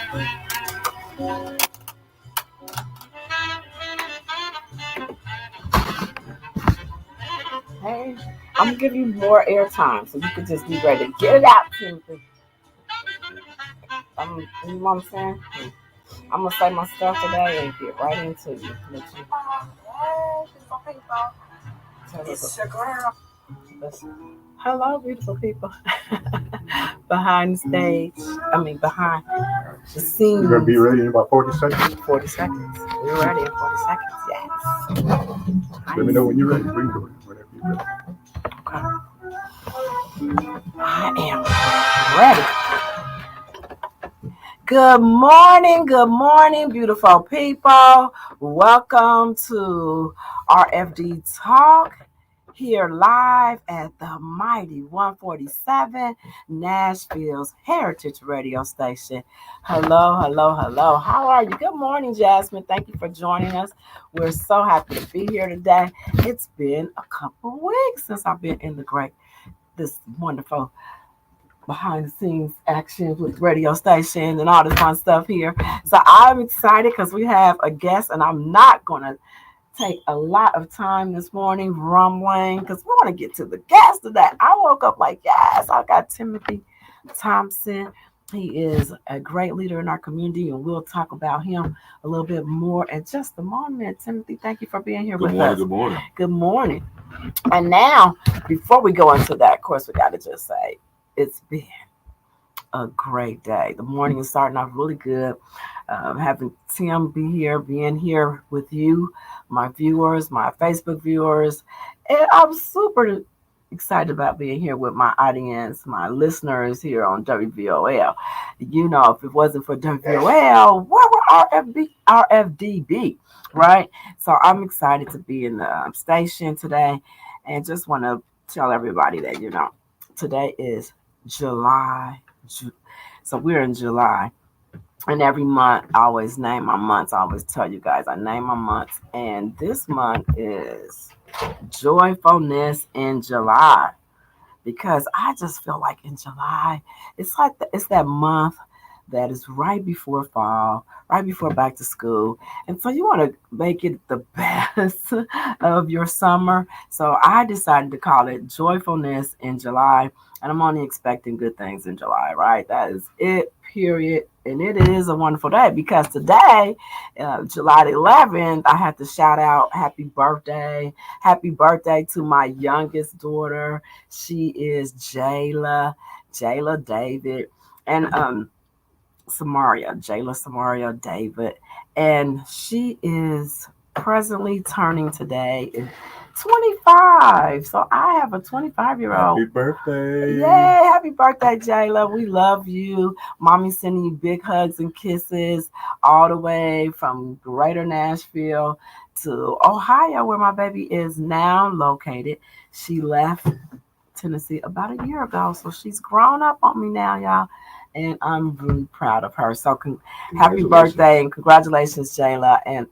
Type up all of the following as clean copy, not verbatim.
Hey, I'm gonna give you more airtime so you can just be ready to get it out, Timothy. You know what I'm saying? I'm gonna say my stuff today and get right into you. It's your girl. Hello, beautiful people. Behind the stage. Behind the scenes. You're gonna be ready in about 40 seconds? 40 seconds. We're ready in 40 seconds, yes. Let me know when you're ready. We can do it whenever you're ready. Okay. I am ready. Good morning, beautiful people. Welcome to RFD Talk, here live at the mighty 147 Nashville's Heritage Radio Station. Hello. How are you? Good morning, Jasmine. Thank you for joining us. We're so happy to be here today. It's been a couple of weeks since I've been in this wonderful behind the scenes action with the radio station and all this fun stuff here. So I'm excited because we have a guest, and I'm not going to take a lot of time this morning rumbling because we want to get to the guest today. I woke up like, yes, I got Timothy Thompson. He is a great leader in our community, and we'll talk about him a little bit more in just a moment. Timothy, thank you for being here with us. Good morning. Good morning. And now, before we go into that, of course, we got to just say, it's been a great day. The morning is starting off really good. Having Tim being here with you, my viewers, my Facebook viewers. And I'm super excited about being here with my audience, my listeners here on WVOL. You know, if it wasn't for WVOL, where would RFD be, right? So I'm excited to be in the station today, and just want to tell everybody that, you know, today is July. So we're in July. And every month, I always name my months. I always tell you guys, I name my months. And this month is Joyfulness in July. Because I just feel like in July, it's that month that is right before fall, right before back to school. And so you want to make it the best of your summer. So I decided to call it Joyfulness in July. And I'm only expecting good things in July, right? That is it, period. And it is a wonderful day because today, July the 11th, I have to shout out happy birthday. Happy birthday to my youngest daughter. She is Jayla David. And Jayla David. And she is presently turning today 25. So I have a 25-year-old. Happy birthday. Yay, happy birthday, Jayla. We love you. Mommy's sending you big hugs and kisses all the way from greater Nashville to Ohio, where my baby is now located. She left Tennessee about a year ago. So she's grown up on me now, y'all. And I'm really proud of her. So happy birthday and congratulations, Jayla. And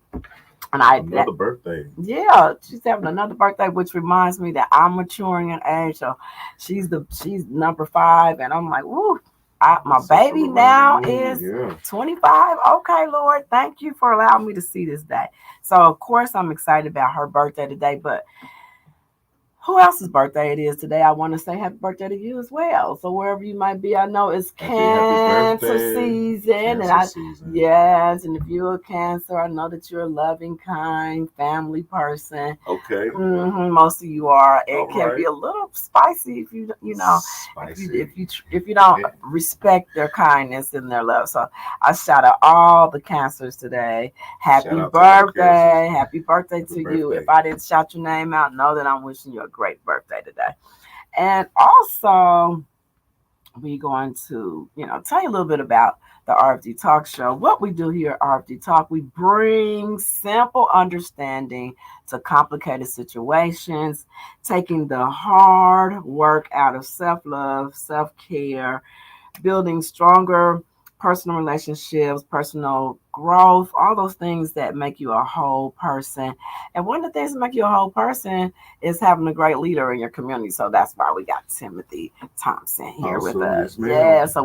another birthday. Yeah, she's having another birthday, which reminds me that I'm maturing in age. So she's number 5, and I'm like, woo. My baby now is 25. Okay, Lord, thank you for allowing me to see this day. So of course I'm excited about her birthday today, but who else's birthday it is today? I want to say happy birthday to you as well. So wherever you might be, I know it's Cancer season. Yes, and if you're a Cancer, I know that you're a loving, kind, family person. Okay. Most of you are. It can be a little spicy if you if you don't respect their kindness and their love. So I shout out all the Cancers today. Happy birthday to you. If I didn't shout your name out, know that I'm wishing you a great birthday today. And also, we're going to, tell you a little bit about the RFD Talk Show. What we do here at RFD Talk, we bring simple understanding to complicated situations, taking the hard work out of self-love, self-care, building stronger personal relationships, personal growth, all those things that make you a whole person. And one of the things that make you a whole person is having a great leader in your community. So that's why we got Timothy Thompson here with us. Yeah, so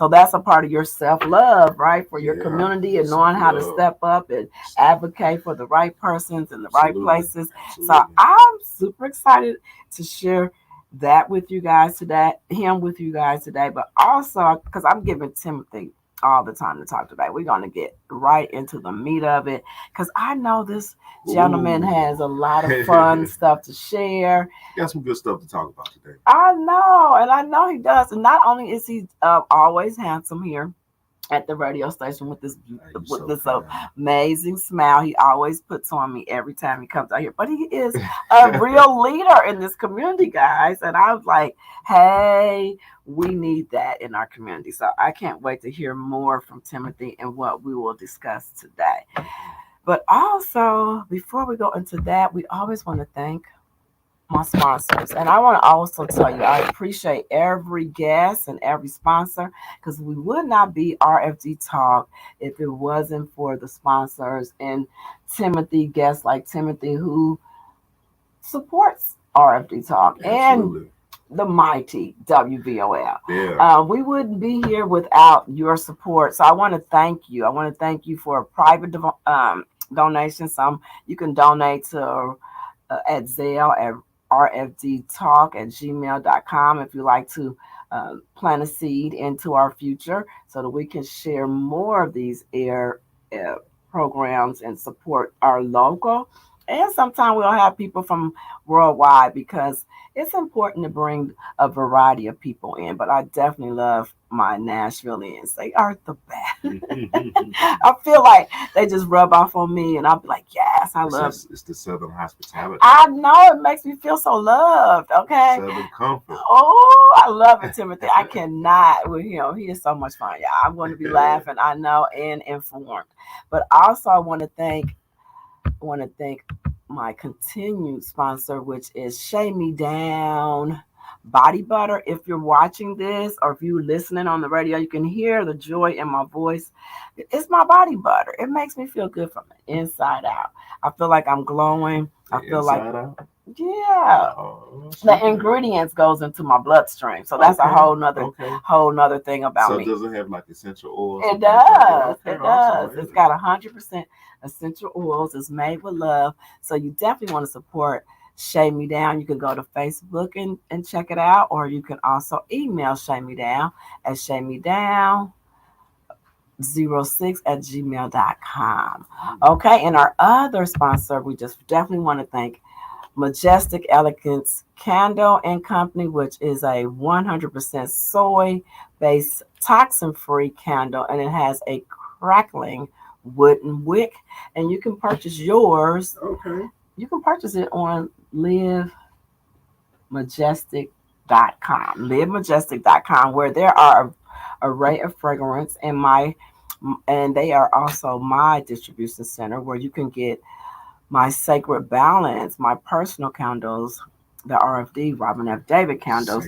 that's a part of your self-love, right? For your community and knowing how to step up and advocate for the right persons in the right places. So I'm super excited to share that with you guys today, but also because I'm giving Timothy all the time to talk today. We're going to get right into the meat of it because I know this gentleman has a lot of fun stuff to share. Got some good stuff to talk about today. I know he does. And not only is he always handsome here at the radio station with this amazing smile he always puts on me every time he comes out here, but he is a real leader in this community, guys. And I was like, hey, we need that in our community. So I can't wait to hear more from Timothy and what we will discuss today. But also, before we go into that, we always want to thank my sponsors. And I want to also tell you, I appreciate every guest and every sponsor because we would not be RFD Talk if it wasn't for the sponsors and Timothy, guests like Timothy who supports RFD Talk. Absolutely. And the mighty WVOL. Yeah. We wouldn't be here without your support. So I want to thank you. I want to thank you for a private donation. You can donate to at Zelle at rfdtalk@gmail.com if you like to plant a seed into our future so that we can share more of these air programs and support our local. And sometimes we'll have people from worldwide because it's important to bring a variety of people in. But I definitely love my Nashvilleians. They are the best. I feel like they just rub off on me, and I'll be like, yes, I love it. It's the Southern hospitality. I know. It makes me feel so loved, okay? Southern comfort. Oh, I love it, Timothy. I cannot with him. He is so much fun, y'all. I'm going to be laughing, I know, and informed. But also I want to thank my continued sponsor, which is Shave Me Down Body Butter. If you're watching this or if you're listening on the radio, you can hear the joy in my voice. It's my body butter. It makes me feel good from the inside out. I feel like I'm glowing. I feel like out? Yeah. The ingredients goes into my bloodstream. So that's a whole nother thing about me. So does it have like essential oils? It does. It does. It's got 100% essential oils. It's made with love. So you definitely want to support Shave Me Down. You can go to Facebook and check it out, or you can also email Shave Me Down at shavemedown06@gmail.com. Okay, and our other sponsor, we just definitely want to thank Majestic Elegance Candle and Company, which is a 100% soy-based toxin-free candle, and it has a crackling wooden wick, and you can purchase yours. Okay. You can purchase it on livemajestic.com, where there are an array of fragrance and they are also my distribution center where you can get my Sacred Balance, my personal candles, the RFD Robin F. David candles.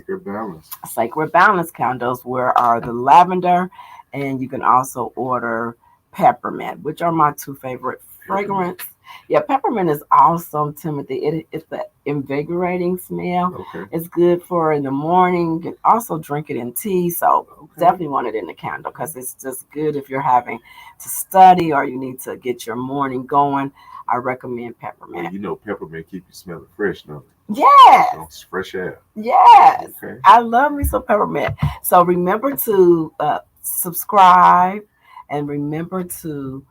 Sacred Balance candles, where are the lavender, and you can also order peppermint, which are my two favorite fragrance. Yeah, peppermint is awesome, Timothy. It's the invigorating smell. Okay. It's good for in the morning. You can also drink it in tea. So definitely want it in the candle because it's just good if you're having to study or you need to get your morning going. I recommend peppermint. Well, you know, peppermint keep you smelling fresh, don't it? Yes. It's fresh air. Yes. Okay. I love me some peppermint. So remember to subscribe and remember to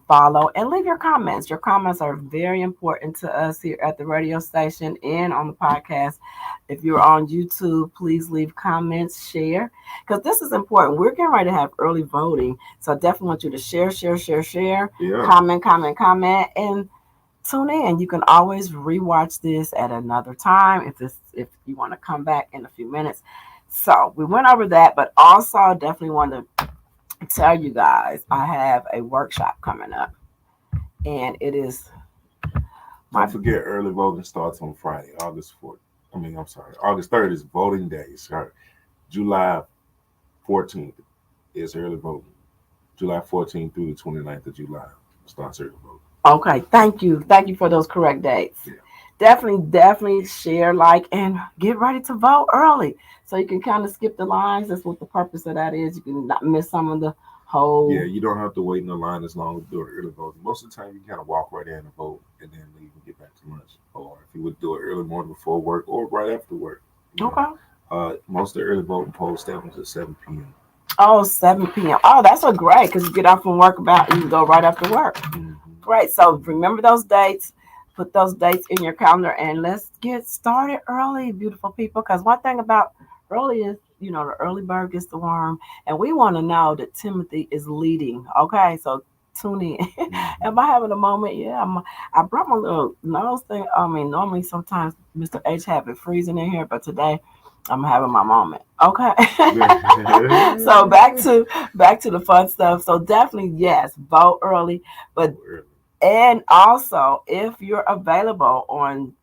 follow and leave your comments. Your comments are very important to us here at the radio station and on the podcast. If you're on YouTube, please leave comments, share, because this is important. We're getting ready to have early voting, so I definitely want you to share, yeah. comment, and tune in. You can always rewatch this at another time if you want to come back in a few minutes. So we went over that, but also I definitely want to tell you guys I have a workshop coming up, and it is don't forget early voting starts on Friday, August 3rd is voting day. Sorry. July 14th is early voting. July 14th through the 29th of July. Start early voting. Okay, thank you. Thank you for those correct dates. Yeah. Definitely share, like, and get ready to vote early. So you can kind of skip the lines. That's what the purpose of that is. You can not miss some of the whole. Yeah, you don't have to wait in the line as long as do it early voting. Most of the time, you kind of walk right in and vote, and then leave and get back to lunch. Or if you would do it early morning before work, or right after work. Okay. Most of the early voting polls start at 7 p.m. Oh, 7 p.m. Oh, that's a great because you get off from work about you can go right after work. Mm-hmm. Great. So remember those dates. Put those dates in your calendar and let's get started early, beautiful people. Because one thing about early is, the early bird gets the worm. And we want to know that Timothy is leading. Okay, so tune in. Mm-hmm. Am I having a moment? Yeah, I brought my little nose thing. I mean, normally sometimes Mr. H have it freezing in here, but today I'm having my moment. Okay. So back to the fun stuff. So definitely, yes, vote early. But and also, if you're available on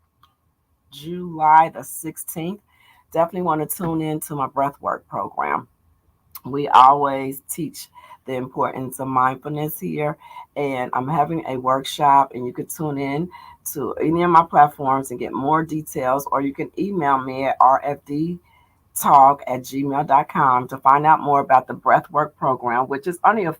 July the 16th, definitely want to tune in to my breathwork program. We always teach the importance of mindfulness here, and I'm having a workshop, and you can tune in to any of my platforms and get more details, or you can email me at rfdtalk@gmail.com to find out more about the breathwork program, which is only a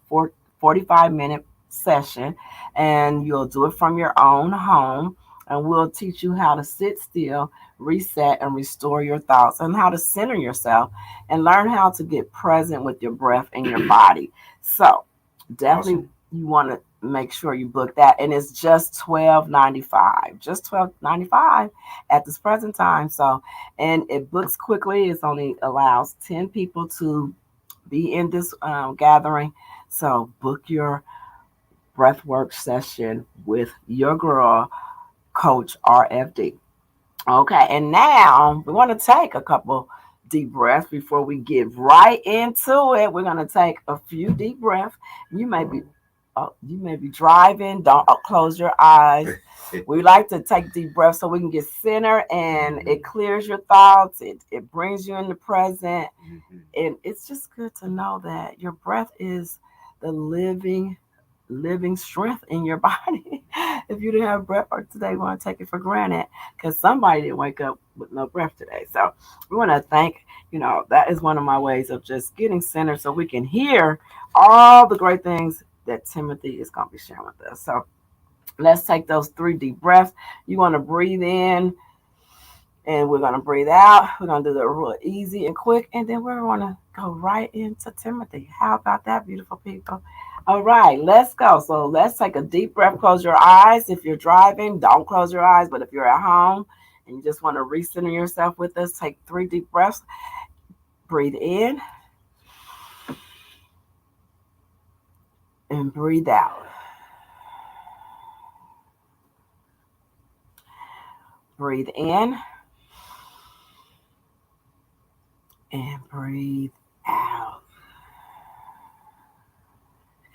45-minute session, and you'll do it from your own home. And we'll teach you how to sit still, reset, and restore your thoughts, and how to center yourself and learn how to get present with your breath and your body. So definitely awesome. You want to make sure you book that. And it's just $12.95. Just $12.95 at this present time. So, and it books quickly. It only allows 10 people to be in this gathering. So book your breathwork session with your girl, Coach RFD. Okay, and now we want to take a couple deep breaths before we get right into it. We're going to take a few deep breaths. You may be driving. Don't close your eyes. We like to take deep breaths so we can get centered, and it clears your thoughts. It brings you in the present, and it's just good to know that your breath is the living strength in your body. If you didn't have breath today, we want to take it for granted because somebody didn't wake up with no breath today. So we want to thank, that is one of my ways of just getting centered so we can hear all the great things that Timothy is going to be sharing with us. So let's take those 3 deep breaths. You want to breathe in and we're going to breathe out. We're going to do that real easy and quick. And then we're going to go right into Timothy. How about that, beautiful people? All right, let's go. So let's take a deep breath. Close your eyes. If you're driving, don't close your eyes. But if you're at home and you just want to recenter yourself with us, take 3 deep breaths. Breathe in and breathe out. Breathe in and breathe out.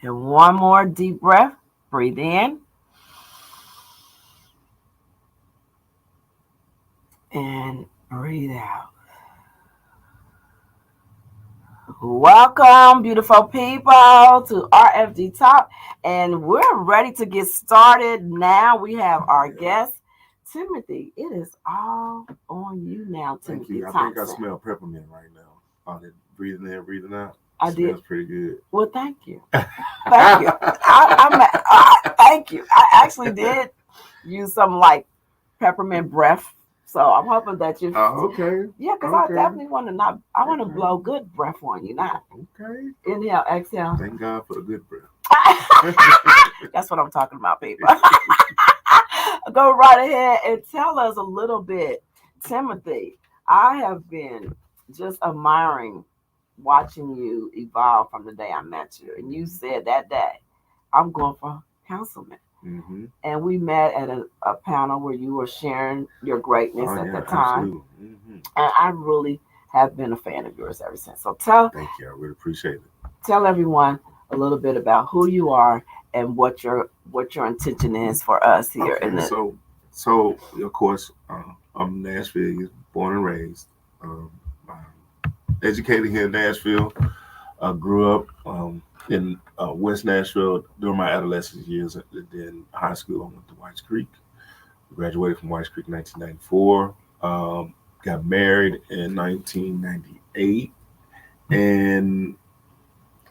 And one more deep breath. Breathe in and breathe out. Welcome, beautiful people, to RFD Talk. And we're ready to get started now. We have our guest, Timothy. It is all on you now, Timothy. Thank you. I Thompson. think I smell peppermint right now. Breathing in, breathing out. I Smells did. Pretty good. Well, thank you. Thank you. Thank you. I actually did use some like peppermint breath. So I'm hoping that you. Oh, okay. Yeah, because I definitely want to not. I want to blow good breath on you, not. Okay. Inhale, exhale. Thank God for the good breath. That's what I'm talking about, people. Go right ahead and tell us a little bit, Timothy. I have been just admiring watching you evolve from the day I met you, and you said that day, I'm going for counseling. Mm-hmm. And we met at a panel where you were sharing your greatness at the time. Mm-hmm. And I really have been a fan of yours ever since. So thank you. I really appreciate it. Tell everyone a little bit about who you are and what your intention is for us here. Okay, so of course, I'm Nashville, born and raised, educated here in Nashville. I grew up in West Nashville during my adolescent years. And then high school, I went to Whites Creek. Graduated from Whites Creek in 1994. Got married in 1998. And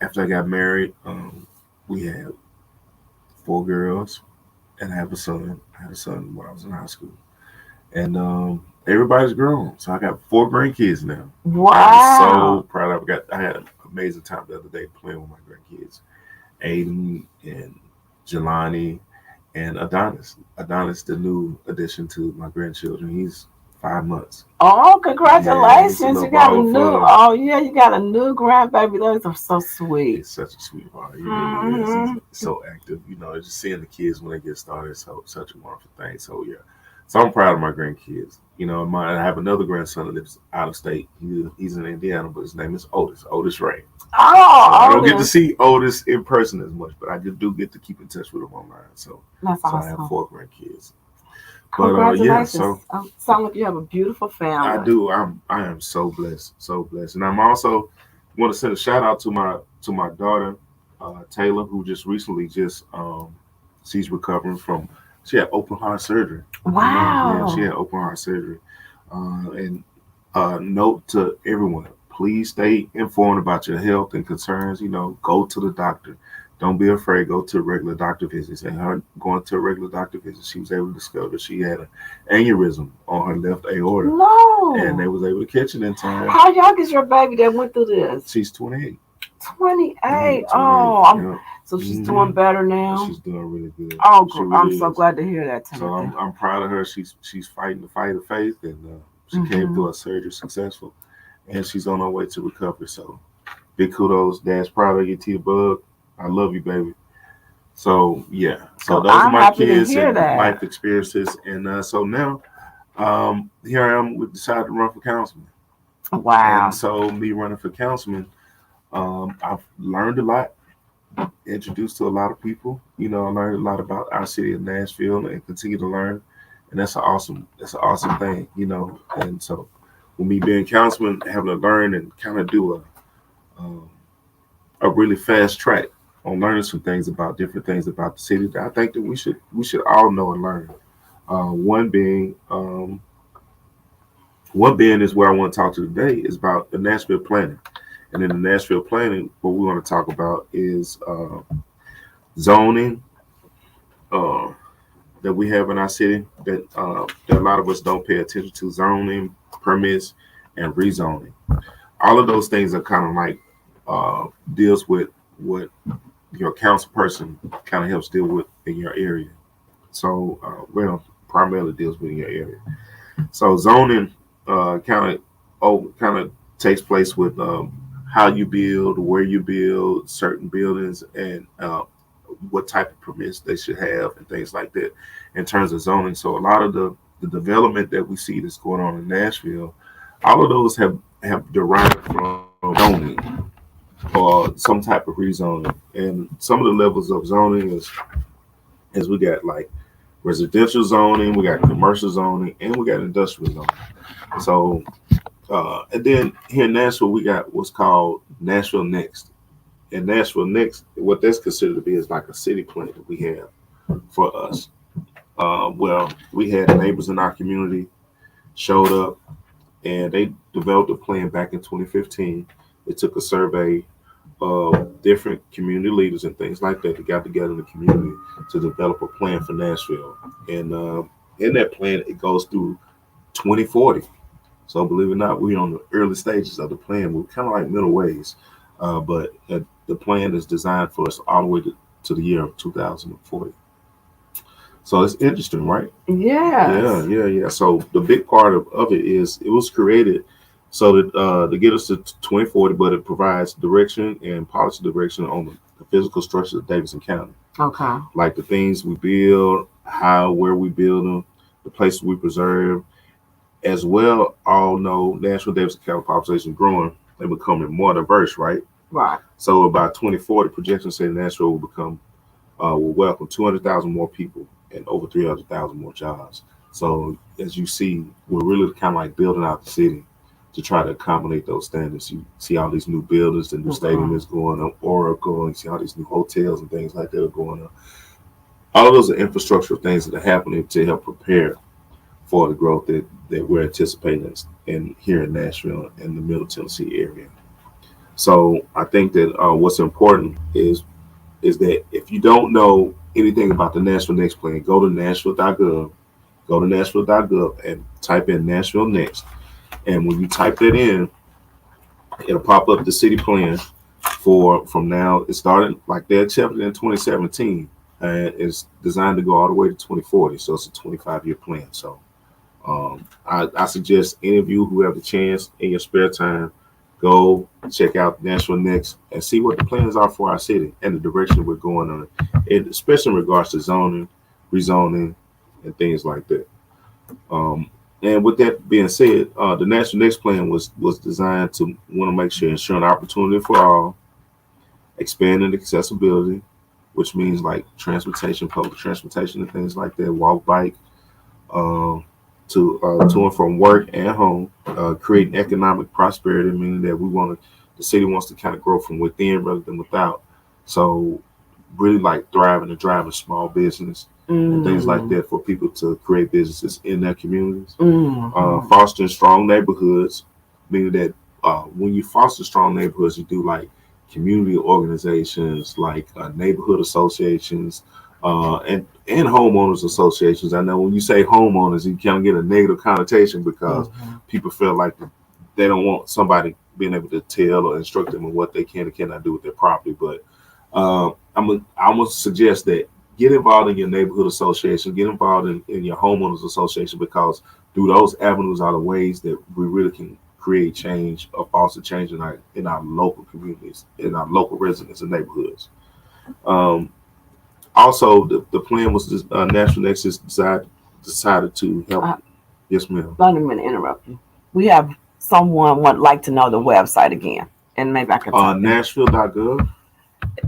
after I got married, we had four girls and I have a son. I had a son when I was in high school. And everybody's grown. So I got four grandkids now. I'm so Wow. proud of it. I had an amazing time the other day playing with my grandkids. Aiden and Jelani and Adonis. Adonis, the new addition to my grandchildren. He's 5 months. Oh, Yeah, he's a congratulations. little You got a ball of new, fun. oh, yeah, you got a new grandbaby. Those are so sweet. He's such a sweetheart. He really is. He's Hmm. so active. Just seeing the kids when they get started is such a wonderful thing. So yeah. So I'm proud of my grandkids. I have another grandson that lives out of state. He's in Indiana, but his name is Otis. Otis Ray. So I Oh, don't get to Otis. see Otis in person as much, but I just do get to keep in touch with him online. So That's so I have awesome. four grandkids. But yeah, Congratulations. so Sound like you have a beautiful I family. do. I am so blessed, and I'm also want to send a shout out to my daughter Taylor, who just recently she's recovering from she had open heart surgery. Yeah, she Wow. had open heart surgery, and note to everyone: please stay informed about your health and concerns. Go to the doctor. Don't be afraid. Go to regular doctor visits. And her going to a regular doctor visit, she was able to discover she had an aneurysm on her left aorta, and they No. was able to catch it in time. How young is your baby that went through this? She's 28. 28. 28. Oh, Yeah. so she's hmm doing better now. She's doing really good. Oh, She I'm really so is. glad to hear that, So Timothy. I'm proud of her. She's fighting the fight of faith, and she came Hmm. through her surgery successful, and she's on her way to recovery. So big kudos, Dad's proud of you, T Bug. I love you, baby. So yeah, so those are I'm my happy to kids hear and that. life experiences, and so now here I am. We decided to run for councilman, and Wow. so me running for councilman, I've learned a lot, introduced to a lot of people. I learned a lot about our city of Nashville, and continue to learn, and that's an awesome thing. And so with me being councilman, having to learn and kind of do um, a really fast track on learning some things about different things about the city that I think that we should all know and learn. One being is where I want to talk to today is about the Nashville planning. And in the Nashville planning, what we want to talk about is zoning uh, that we have in our city that a lot of us don't pay attention to: zoning, permits, and rezoning. All of those things are kind of like deals with what your council person kind of helps deal with in your area. So, primarily deals with your area. So zoning kind of takes place with how you build, where you build certain buildings, and what type of permits they should have, and things like that in terms of zoning. So a lot of the development that we see that's going on in Nashville, all of those have derived from zoning or some type of rezoning. And some of the levels of zoning is we got like residential zoning, we got commercial zoning, and we got industrial zoning. So, and then here in Nashville, we got what's called Nashville Next. And Nashville Next, what that's considered to be is like a city plan that we have for us. Well, we had neighbors in our community showed up and they developed a plan back in 2015. They took a survey of different community leaders and things like that got together in the community to develop a plan for Nashville. And in that plan, it goes through 2040. So believe it or not, we're on the early stages of the plan. We're kind of like middle ways, but the plan is designed for us all the way to the year of 2040. So it's interesting, right? Yeah, Yes. yeah, yeah. So the big part of it is it was created so that to get us to 2040, but it provides direction and policy direction on the physical structure of Davidson County, Okay. like the things we build, where we build them, the places we preserve, as well. All know Nashville Davidson County population growing and becoming more diverse, right? Right. So about 2040, projections say Nashville will welcome 200,000 more people and over 300,000 more jobs. So as you see, we're really kind of like building out the city to try to accommodate those standards. You see all these new buildings, the new stadium is going up, Oracle, and you see all these new hotels and things like that are going up. All of those are infrastructural things that are happening to help prepare for the growth that we're anticipating in here in Nashville and the Middle Tennessee area. So I think that what's important is that if you don't know anything about the Nashville Next plan, go to Nashville.gov, and type in Nashville Next. And when you type that in, it'll pop up the city plan from now. It started like they accepted in 2017, and it's designed to go all the way to 2040. So it's a 25-year plan. So I suggest any of you who have the chance in your spare time, go check out Nashville Next and see what the plans are for our city and the direction we're going on, and especially in regards to zoning, rezoning, and things like that. And with that being said, the National Next Plan was designed to want to make sure ensuring opportunity for all, expanding accessibility, which means like transportation, public transportation, and things like that, walk, bike, to and from work and home, creating economic prosperity, meaning that the city wants to kind of grow from within rather than without. So really like thriving and driving small business and things like that for people to create businesses in their communities. Fostering strong neighborhoods, meaning that when you foster strong neighborhoods, you do like community organizations, like neighborhood associations, and homeowners associations. I know when you say homeowners, you kind of get a negative connotation because people feel like they don't want somebody being able to tell or instruct them on what they can and cannot do with their property. But I'm gonna suggest that get involved in your neighborhood association, get involved in your homeowners association, because through those avenues are the ways that we really can create change or foster change in our local communities, in our local residents and neighborhoods. Also, the plan was National Next is decided to help. Yes, ma'am. Not a minute, interrupt you. We have someone would like to know the website again, and maybe I can Nashville.gov.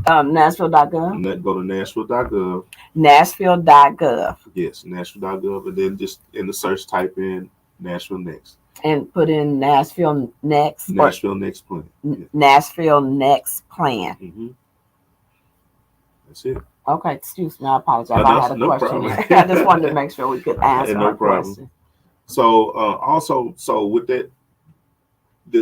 Nashville.gov. Go to Nashville.gov. Nashville.gov. Yes, Nashville.gov, and then just in the search type in Nashville Next. And put in Nashville Next. Nashville Next Plan. Nashville Next Plan. Mm-hmm. That's it. Okay, excuse me. I apologize. I had a question. I just wanted to make sure we could answer our question. So with that,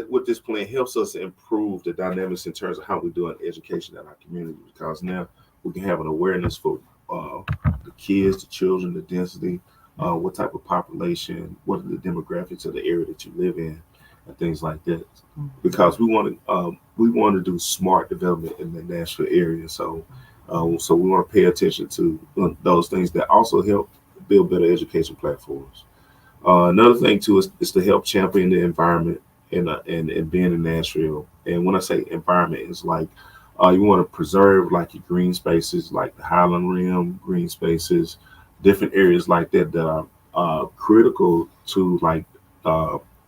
with this plan helps us improve the dynamics in terms of how we're doing education in our community, because now we can have an awareness for the kids, the children, the density, what type of population, what are the demographics of the area that you live in, and things like that. Because we want to do smart development in the Nashville area. So we want to pay attention to those things that also help build better education platforms. Another thing too is to help champion the environment and being in Nashville. And when I say environment, it's like you want to preserve like your green spaces, like the Highland Rim green spaces, different areas like that are critical to like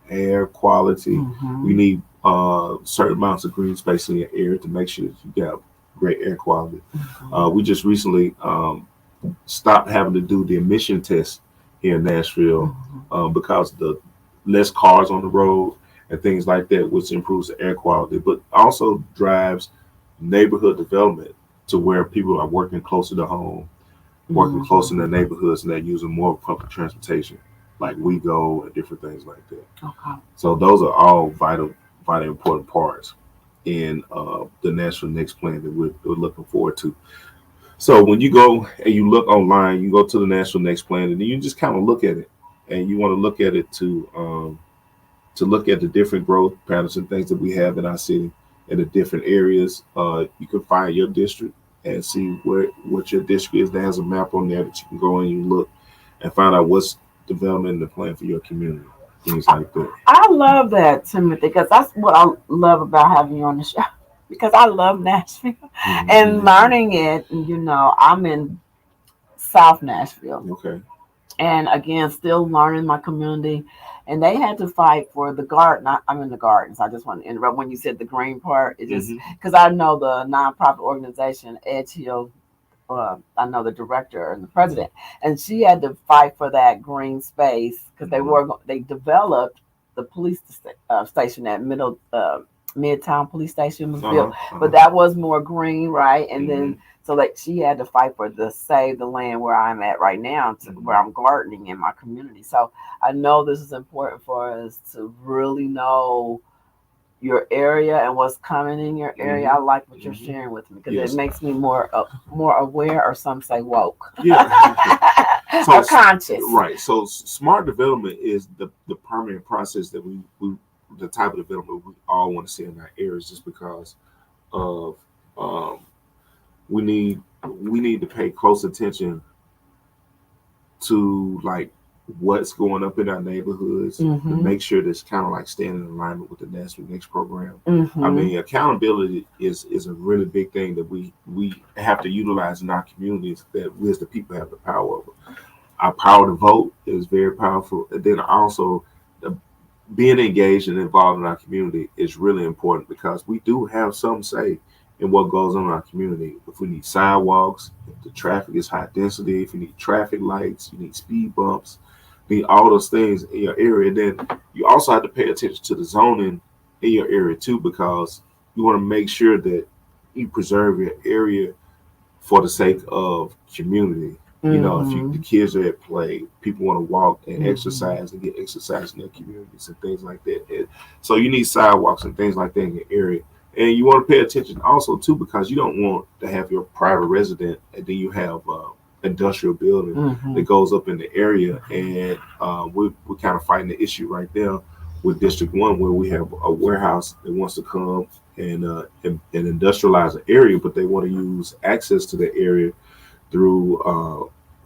air quality. We need certain amounts of green space in your area to make sure that you got great air quality. We just recently stopped having to do the emission test here in Nashville because the less cars on the road and things like that, which improves the air quality, but also drives neighborhood development to where people are working closer to home, working closer in their neighborhoods, and they're using more public transportation, like WeGo and different things like that. Okay. So those are all vital important parts in the National Next Plan that we're looking forward to. So when you go and you look online, you go to the National Next Plan, and then you just kind of look at it, and you want to look at it to look at the different growth patterns and things that we have in our city in the different areas. You can find your district and see what your district is. There's a map on there that you can go and you look and find out what's development in the plan for your community, things like that. I love that, Timothy, because that's what I love about having you on the show, because I love Nashville and learning it. I'm in South Nashville. Okay. And again, still learning my community. And they had to fight for the garden. I'm in the gardens. I just want to interrupt when you said the green part. It just because I know the nonprofit organization, Edge Hill. I know the director and the president, and she had to fight for that green space because they developed the police station, that Midtown police station was built, Uh-huh. but that was more green, right? And Mm-hmm. then so like she had to fight for to save the land where I'm at right now, where I'm gardening in my community. So I know this is important for us to really know your area and what's coming in your area. Mm-hmm. I like what you're Mm-hmm. sharing with me because it Yes. makes me more aware, or some say woke, Yeah. So or conscious. right. So smart development is the permanent process that we the type of development we all want to see in our areas, just because of um, we need to pay close attention to like what's going up in our neighborhoods to Mm-hmm. make sure that's kind of like staying in alignment with the National Next program. I Mm-hmm. mean, accountability is a really big thing that we have to utilize in our communities, that we as the people have the power over. Our power to vote is very powerful. And then also the, being engaged and involved in our community is really important, because we do have some say in what goes on in our community. If we need sidewalks, if the traffic is high density, if you need traffic lights, you need speed bumps, you need all those things in your area. Then you also have to pay attention to the zoning in your area too, because you want to make sure that you preserve your area for the sake of community. You know, if Mm-hmm. the kids are at play, people want to walk and Mm-hmm. exercise and get exercise in their communities and things like that. And so you need sidewalks and things like that in your area. And you want to pay attention also too, because you don't want to have your private resident and then you have industrial building Mm-hmm. that goes up in the area. And we're kind of fighting the issue right now with District 1, where we have a warehouse that wants to come and industrialize an area, but they want to use access to the area through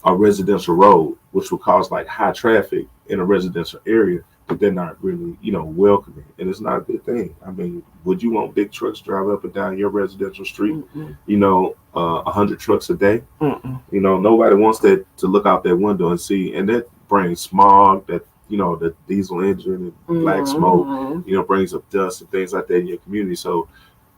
a residential road, which will cause like high traffic in a residential area that they're not really, welcoming, and it's not a good thing. I mean, would you want big trucks drive up and down your residential street? Mm-mm. 100 trucks a day. Mm-mm. Nobody wants that to look out that window and see, and that brings smog. That the diesel engine and black smoke, Mm-hmm. brings up dust and things like that in your community. So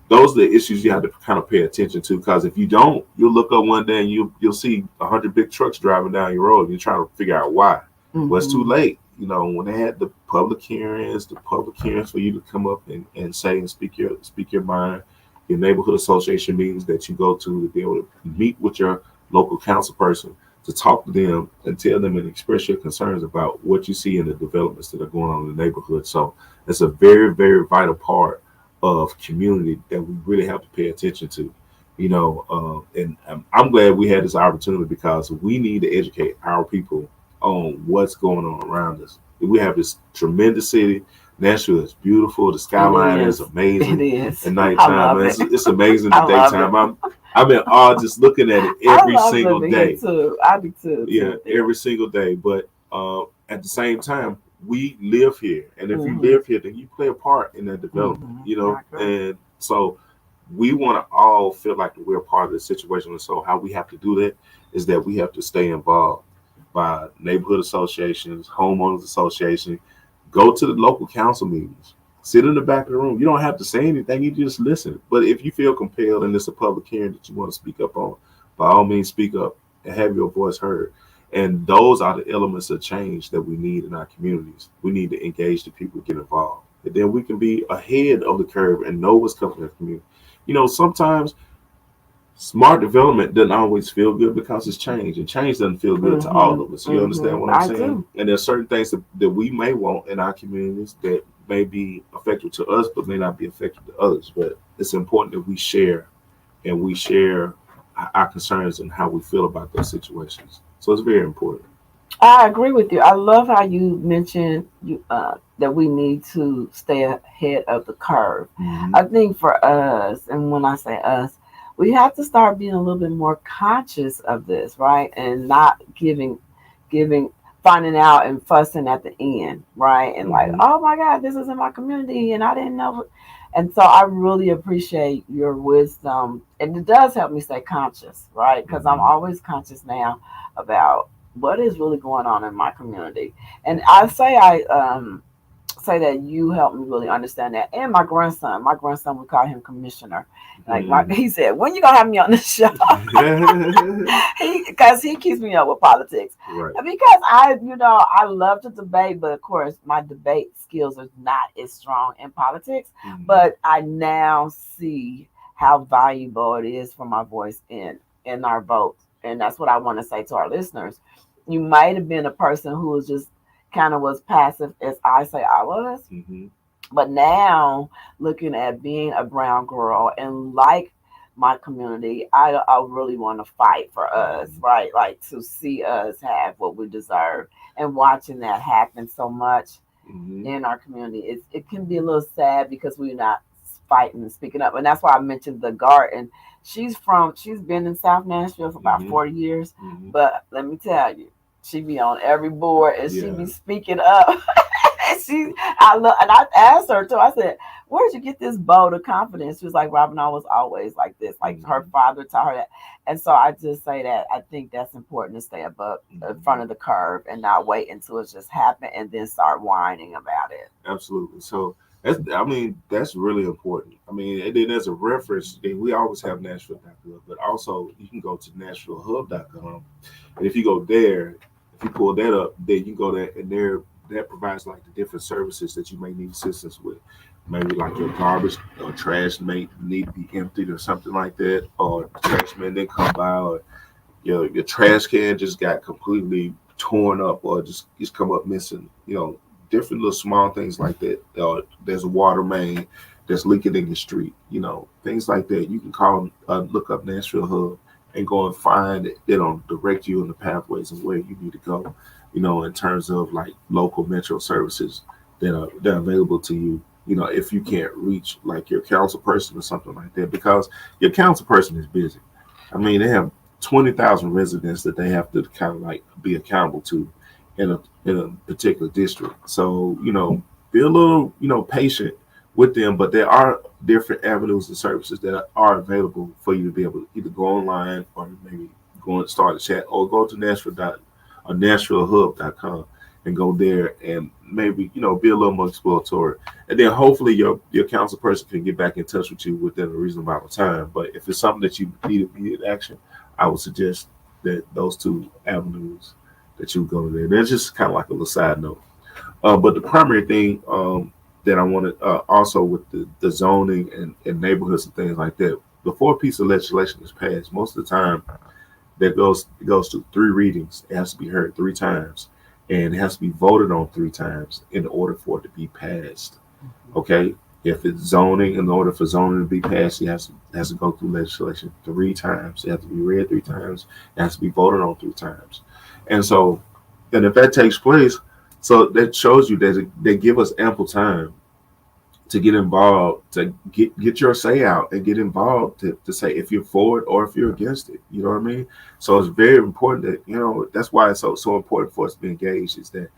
those are the issues you have to kind of pay attention to, because if you don't, you'll look up one day and you'll see 100 big trucks driving down your road and you're trying to figure out why. Well, it's too Mm-hmm. late. When they had the public hearings for you to come up and say and speak your mind, your neighborhood association meetings that you go to be able to meet with your local council person, to talk to them and tell them and express your concerns about what you see in the developments that are going on in the neighborhood. So it's a very, very vital part of community that we really have to pay attention to. And I'm glad we had this opportunity, because we need to educate our people on what's going on around us. We have this tremendous city. Nashville is beautiful. The skyline is It amazing is. at I nighttime. love Man, it. it's amazing I in the love daytime. it. I'm in awe just looking at it I every love single living here day. too. I do too. Yeah, There. every single day. But at the same time, we live here, and if you Mm-hmm. live here, then you play a part in that development. Mm-hmm. I agree. And so we want to all feel like we're a part of the situation. And so how we have to do that is that we have to stay involved by neighborhood associations, homeowners association. Go to the local council meetings. Sit in the back of the room. You don't have to say anything. You just listen. But if you feel compelled and it's a public hearing that you want to speak up on, by all means, speak up and have your voice heard. And those are the elements of change that we need in our communities. We need to engage the people, get involved. And then we can be ahead of the curve and know what's coming in the community. Sometimes smart development doesn't always feel good because it's change, and change doesn't feel good to all Mm-hmm. of us. You understand what I'm I saying? do. And there's certain things that we may want in our communities that may be effective to us, but may not be effective to others. But it's important that we share, and we share our concerns and how we feel about those situations. So it's very important. I agree with you. I love how you mentioned that we need to stay ahead of the curve. Mm-hmm. I think for us, and when I say us, we have to start being a little bit more conscious of this, right? And not giving, finding out and fussing at the end, right? And like, Mm-hmm. oh my God, this is in my community and I didn't know. And so I really appreciate your wisdom. And it does help me stay conscious, right? Because I'm Mm-hmm. always conscious now about what is really going on in my community. And I say I say that you helped me really understand that. And my grandson, we call him Commissioner. Like he said, when you gonna have me on the show? Because he keeps me up with politics. Right. Because I love to debate, but of course my debate skills are not as strong in politics. But I now see how valuable it is for my voice in our votes. And that's what I want to say to our listeners. You might have been a person who was just kind of was passive, as I say I was. But now, looking at being a brown girl and like my community, I really want to fight for us, right? Like to see us have what we deserve. And watching that happen so much in our community, it can be a little sad because we're not fighting and speaking up. And that's why I mentioned the garden. She's been in South Nashville for about 40 years. But let me tell you, she be on every board and she be speaking up. And I asked her too. I said, "Where'd you get this bold of confidence?" She was like, "Robin, I was always like this. Like her father taught her that." And so I just say that I think that's important to stay above in front of the curve and not wait until it just happened and then start whining about it. Absolutely. So that's really important. I mean, and then as a reference, we always have Nashville.gov, but also you can go to NashvilleHub.com, and if you go there, if you pull that up, then you go there, and that provides like the different services that you may need assistance with. Maybe like your garbage or trash may need to be emptied or something like that, or the trash man didn't come by, or your trash can just got completely torn up, or just come up missing. Different little small things like that. There's a water main that's leaking in the street. Things like that. You can call, look up Nashville Hub, and go and find it. It'll direct you in the pathways of where you need to go. In terms of like local metro services that are available to you. If you can't reach like your council person or something like that, because your council person is busy. I mean, they have 20,000 residents that they have to kind of like be accountable to in a particular district. So, be a little, patient with them, but there are different avenues and services that are available for you to be able to either go online or maybe go and start a chat or go to NashvilleHub.com and go there and maybe, be a little more exploratory. And then hopefully your council person can get back in touch with you within a reasonable amount of time. But if it's something that you need immediate action, I would suggest that those two avenues that you go there. That's just kind of like a little side note. But the primary thing that I wanted also with the zoning and neighborhoods and things like that, before a piece of legislation is passed, most of the time it goes to 3 readings. It has to be heard 3 times, and it has to be voted on 3 times in order for it to be passed. Okay, if it's zoning, in order for zoning to be passed, it has to go through legislation 3 times. It has to be read 3 times. It has to be voted on 3 times. And if that takes place, so that shows you that they give us ample time to get involved, to get your say out and get involved to say if you're for it or if you're against it. You know what I mean? So it's very important that, that's why it's so important for us to be engaged, is that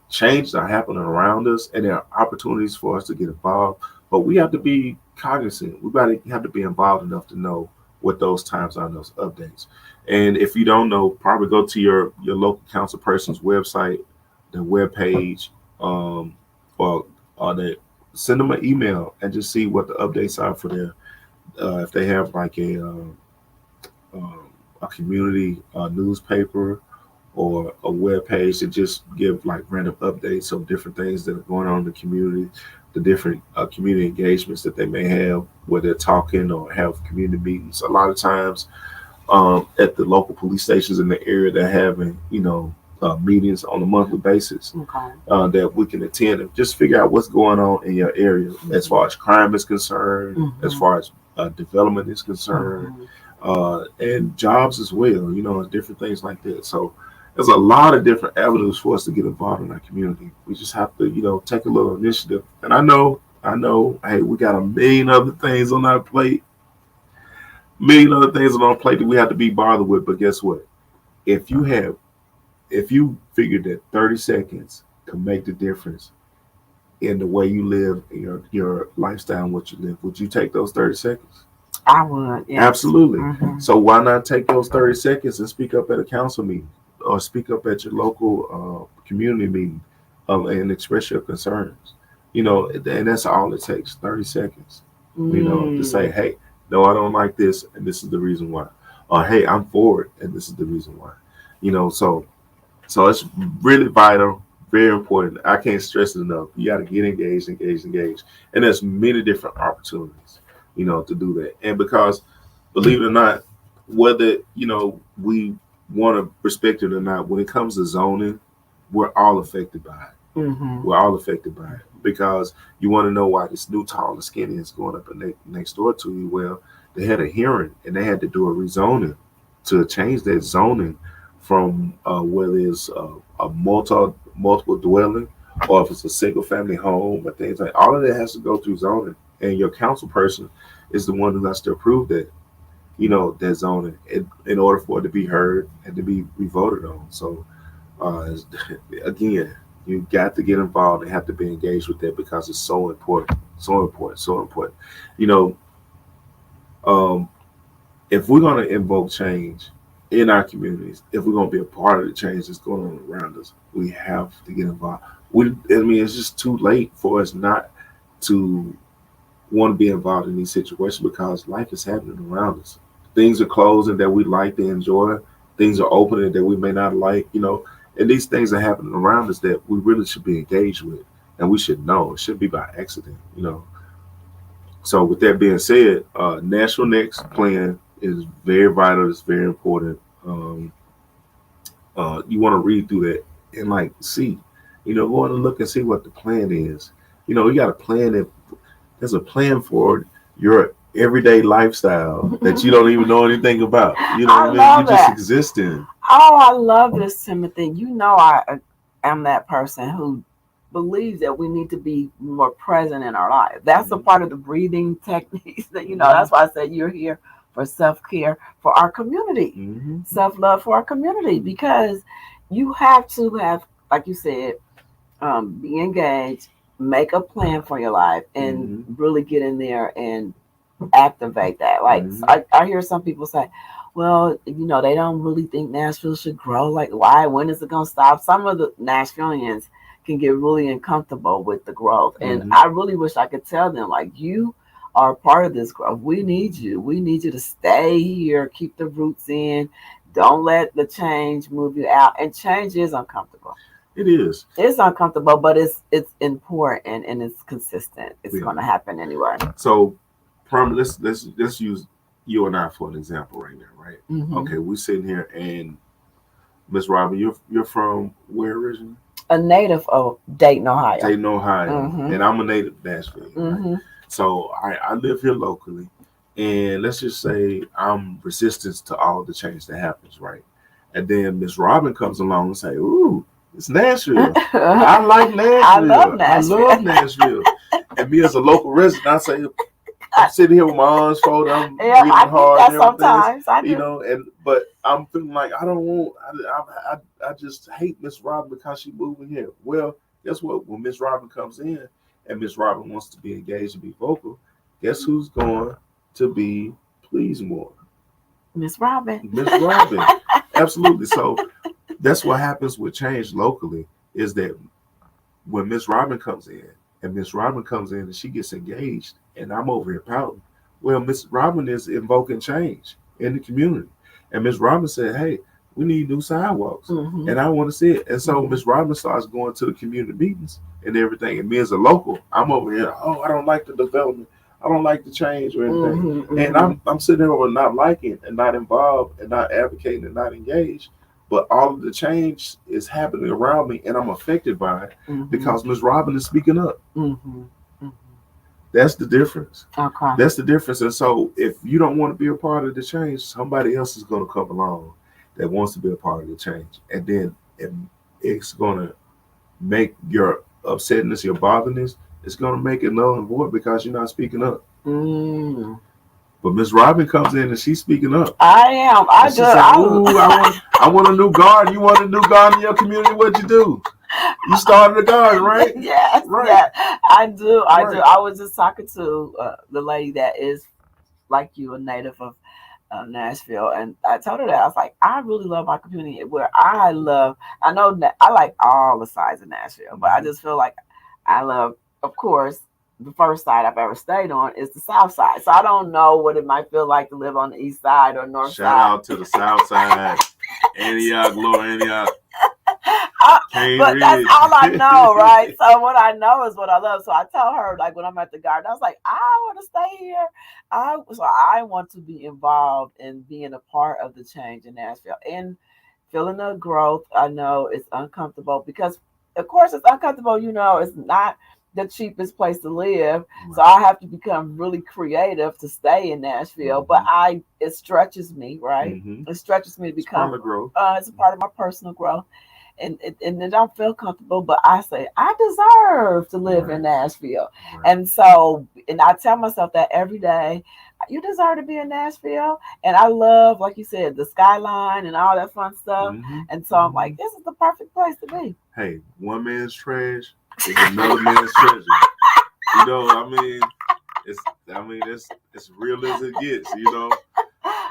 changes are happening around us and there are opportunities for us to get involved, but we have to be cognizant. Have to be involved enough to know what those times are and those updates. And if you don't know, probably go to your local council person's website, their webpage, or send them an email and just see what the updates are for their, if they have like a community newspaper or a web page that just give like random updates of different things that are going on in the community, the different community engagements that they may have, where they're talking or have community meetings. A lot of times at the local police stations in the area, they're having, meetings on a monthly basis that we can attend and just figure out what's going on in your area as far as crime is concerned, as far as development is concerned, and jobs as well, and different things like that. So there's a lot of different avenues for us to get involved in our community. We just have to, take a little initiative. And I know, hey, we got a million other things on our plate. That we have to be bothered with. But guess what? If you figured that 30 seconds can make the difference in the way you live, in your lifestyle and what you live, would you take those 30 seconds? I would. Yes. Absolutely. So why not take those 30 seconds and speak up at a council meeting or speak up at your local community meeting and express your concerns. And that's all it takes, 30 seconds. To say, hey, no, I don't like this, and this is the reason why. Or hey, I'm for it, and this is the reason why. So it's really vital, very important. I can't stress it enough. You got to get engaged, engaged, engaged. And there's many different opportunities, to do that. And because, believe it or not, whether, we want to respect it or not, when it comes to zoning, we're all affected by it. We're all affected by it. Because you want to know why this new tall and skinny is going up next door to you. Well, they had a hearing and they had to do a rezoning to change that zoning from whether it's a multiple dwelling or if it's a single family home or things like all of that has to go through zoning, and your council person is the one who has to approve that that zoning in order for it to be heard and to be voted on. So again, you got to get involved and have to be engaged with that because it's so important, so important, so important. You know, if we're going to invoke change in our communities, if we're going to be a part of the change that's going on around us, we have to get involved. It's just too late for us not to want to be involved in these situations because life is happening around us. Things are closing that we like to enjoy. Things are opening that we may not like, and these things are happening around us that we really should be engaged with, and we should know. It shouldn't be by accident. So with that being said, National Next plan is very vital. It's very important. You want to read through that and see, go and look and see what the plan is. You got a plan that there's a plan for your everyday lifestyle that you don't even know anything about. You know what I mean? You just exist in. Oh, I love this, Timothy. I am that person who believes that we need to be more present in our life. That's a part of the breathing techniques that, that's why I said you're here for self-care for our community, self-love for our community, because you have to have, like you said, be engaged, make a plan for your life, and really get in there and activate that. I hear some people say, well, they don't really think Nashville should grow. Like, why? When is it going to stop? Some of the Nashvillians can get really uncomfortable with the growth. And I really wish I could tell them, you are part of this growth. We need you. We need you to stay here, keep the roots in. Don't let the change move you out. And change is uncomfortable. It is. It's uncomfortable, but it's important and it's consistent. It's going to happen anyway. So, let's use you and I for an example right now, right? Okay, we're sitting here, and Miss Robin, you're from where originally? A native of Dayton, Ohio. Dayton, Ohio, and I'm a native of Nashville. Right? So I live here locally, and let's just say I'm resistant to all the change that happens, right? And then Miss Robin comes along and say, "Ooh, it's Nashville. I like Nashville. I love Nashville." And me as a local resident, I say, I'm sitting here with my arms folded. I'm reading hard. And sometimes I do. But I'm feeling like I don't want. I just hate Miss Robin because she's moving here. Well, guess what? When Miss Robin comes in and Miss Robin wants to be engaged and be vocal, guess who's going to be pleased more? Miss Robin. Miss Robin. Absolutely. So that's what happens with change locally. Is that when Miss Robin comes in and she gets engaged, and I'm over here pouting. Well, Miss Robin is invoking change in the community. And Miss Robin said, hey, we need new sidewalks. And I want to see it. And so Miss Robin starts going to the community meetings and everything. And me as a local, I'm over here, I don't like the development. I don't like the change or anything. And I'm sitting over not liking and not involved and not advocating and not engaged. But all of the change is happening around me, and I'm affected by it because Miss Robin is speaking up. That's the difference. Okay. That's the difference. And so if you don't want to be a part of the change, somebody else is going to come along that wants to be a part of the change. And then it's going to make your upsetness, your botherness, it's going to make it null and void because you're not speaking up. But Miss Robin comes in and she's speaking up. I am. I do. I want a new garden. You want a new garden in your community? What'd you do? You started a garden, right? Yes. Right. Yeah, I do. I do. I was just talking to the lady that is like you, a native of Nashville, and I told her that I was like, I really love my community. Where I know that I like all the sides of Nashville, but I just feel like I love, of course, the first side I've ever stayed on is the South Side. So I don't know what it might feel like to live on the East Side or North Shout Side. out to the South Side, Antioch, Lower Antioch. But that's all I know, right? So what I know is what I love. So I tell her, like when I'm at the garden, I was like, I want to stay here. I want to be involved in being a part of the change in Nashville and feeling the growth. I know it's uncomfortable because, of course, it's uncomfortable. It's not the cheapest place to live, so I have to become really creative to stay in Nashville. But it stretches me, right? It stretches me to become. It's a part of my personal growth. And I don't feel comfortable, but I say I deserve to live in Nashville, and I tell myself that every day. You deserve to be in Nashville, and I love, like you said, the skyline and all that fun stuff. And so I'm like, this is the perfect place to be. Hey, one man's trash is another man's treasure. It's real as it gets.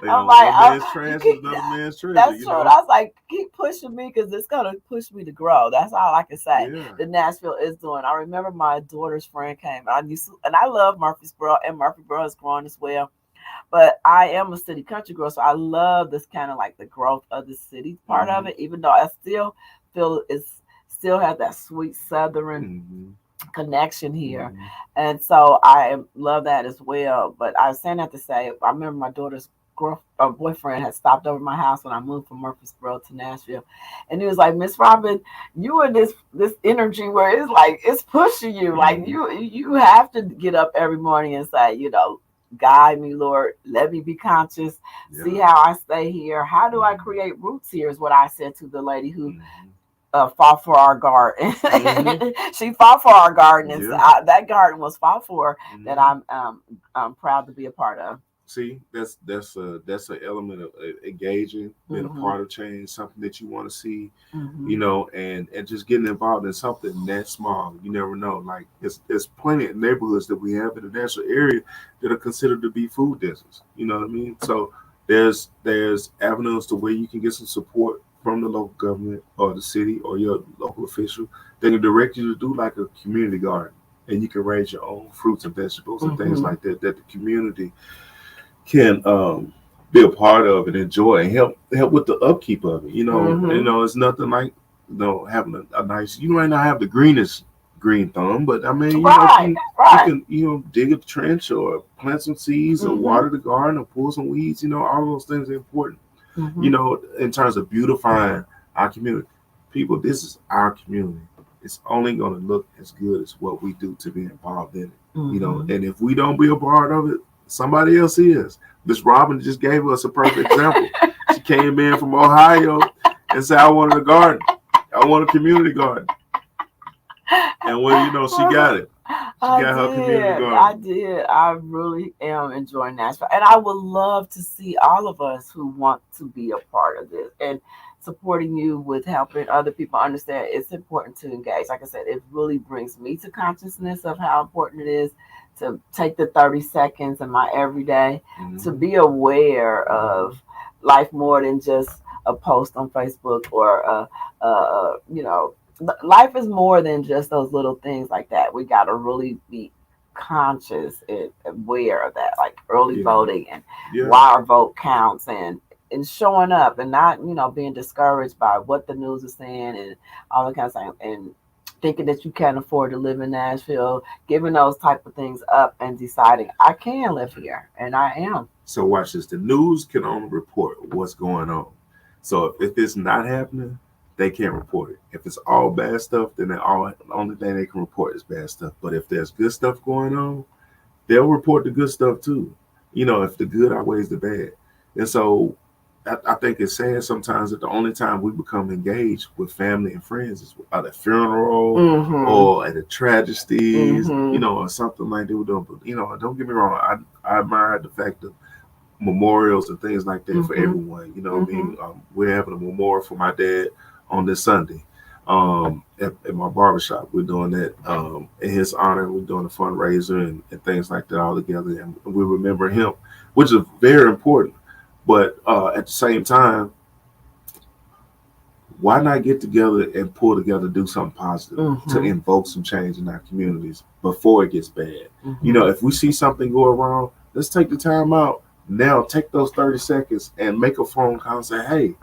I'm like, one man's trash is another man's treasure. That's true. I was like, keep pushing me because it's gonna push me to grow. That's all I can say. Yeah. That Nashville is doing. I remember my daughter's friend came. And I love Murfreesboro, and Murfreesboro is growing as well. But I am a city country girl, so I love this kind of like the growth of the city part of it. Even though I still feel still has that sweet Southern connection here, and so I love that as well. But I was saying that to say, I remember my daughter's boyfriend had stopped over my house when I moved from Murfreesboro to Nashville, and he was like, Miss Robin, you are this energy where it's like it's pushing you, like you have to get up every morning and say, guide me, Lord, let me be conscious, see how I stay here, how do I create roots here, is what I said to the lady who fought for our garden. She fought for our garden, and that garden was fought for, that I'm proud to be a part of. See, that's an element of engaging, being a part of change, something that you want to see, and just getting involved in something that small. You never know. Like there's plenty of neighborhoods that we have in the Nashville area that are considered to be food deserts. You know what I mean? So there's avenues to where you can get some support from the local government or the city or your local official that can direct you to do like a community garden, and you can raise your own fruits and vegetables and things like that the community can be a part of and enjoy and help with the upkeep of it. It's nothing like having a nice. You might not have the greenest green thumb, but I mean, you can dig a trench or plant some seeds or water the garden or pull some weeds. All those things are important. In terms of beautifying our community, people, this is our community. It's only going to look as good as what we do to be involved in it. And if we don't be a part of it, somebody else is. Miss Robin just gave us a perfect example. She came in from Ohio and said, I wanted a garden. I want a community garden. And she got it. She got her community garden. I did. I really am enjoying Nashville. And I would love to see all of us who want to be a part of this and supporting you with helping other people understand it's important to engage. Like I said, it really brings me to consciousness of how important it is to take the 30 seconds in my everyday to be aware of life more than just a post on Facebook or life is more than just those little things like that. We got to really be conscious and aware of that, like early voting and why our vote counts, and showing up and not being discouraged by what the news is saying and all that kind of stuff, and thinking that you can't afford to live in Nashville, giving those type of things up and deciding I can live here, and I am. So watch this. The news can only report what's going on. So if it's not happening, they can't report it. If it's all bad stuff, then the only thing they can report is bad stuff. But if there's good stuff going on, they'll report the good stuff too. If the good outweighs the bad. And so I think it's sad sometimes that the only time we become engaged with family and friends is at a funeral or at a tragedy, or something like that. Don't get me wrong. I admire the fact of memorials and things like that for everyone. We're having a memorial for my dad on this Sunday at my barbershop. We're doing that in his honor. We're doing a fundraiser and things like that all together. And we remember him, which is very important. But at the same time, why not get together and pull together, do something positive to invoke some change in our communities before it gets bad? You know, if we see something go wrong, let's take the time out now, take those 30 seconds and make a phone call and say, hey,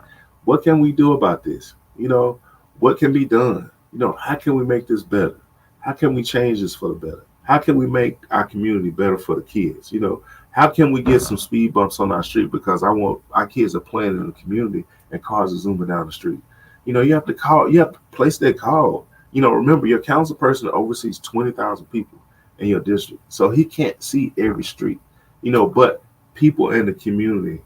what can we do about this? You know, what can be done? You know, how can we make this better? How can we change this for the better? How can we make our community better for the kids? You know, how can we get some speed bumps on our street because I want our kids are playing in the community and cars are zooming down the street. You know, you have to call, you have to place that call. You know, remember your council person oversees 20,000 people in your district. So he can't see every street, you know, but people in the community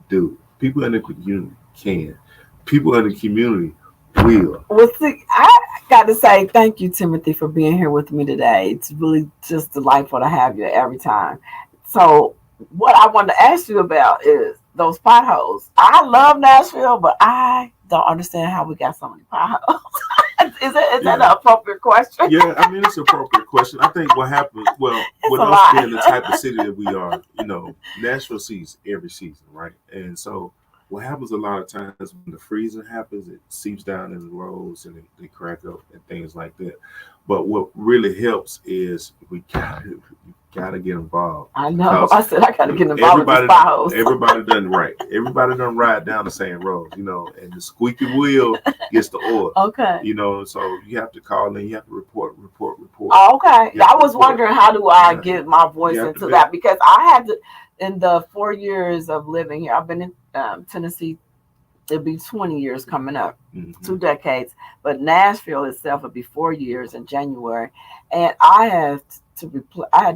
do. People in the community can. People in the community will. Well, see, I got to say thank you, Timothy, for being here with me today. It's really just delightful to have you every time. So, what I wanted to ask you about is those potholes. I love Nashville, but I don't understand how we got so many potholes. Is that an appropriate question? Yeah, I mean, it's an appropriate question. I think what happens, well, with us being the type of city that we are, you know, Nashville sees every season, right? And so what happens a lot of times when the freezing happens, it seeps down in the roads and they crack up and things like that. But what really helps is we gotta get involved. I know. I said I gotta get involved with the potholes. Everybody doesn't Everybody doesn't ride down the same road, you know, and the squeaky wheel gets the oil. Okay. You know, so you have to call in, you have to report. Oh, okay. I was wondering how do I get my voice into that, because I had to, in the 4 years of living here, I've been in Tennessee. It'll be 20 years coming up, 2 decades. But Nashville itself will be 4 years in January, and I had to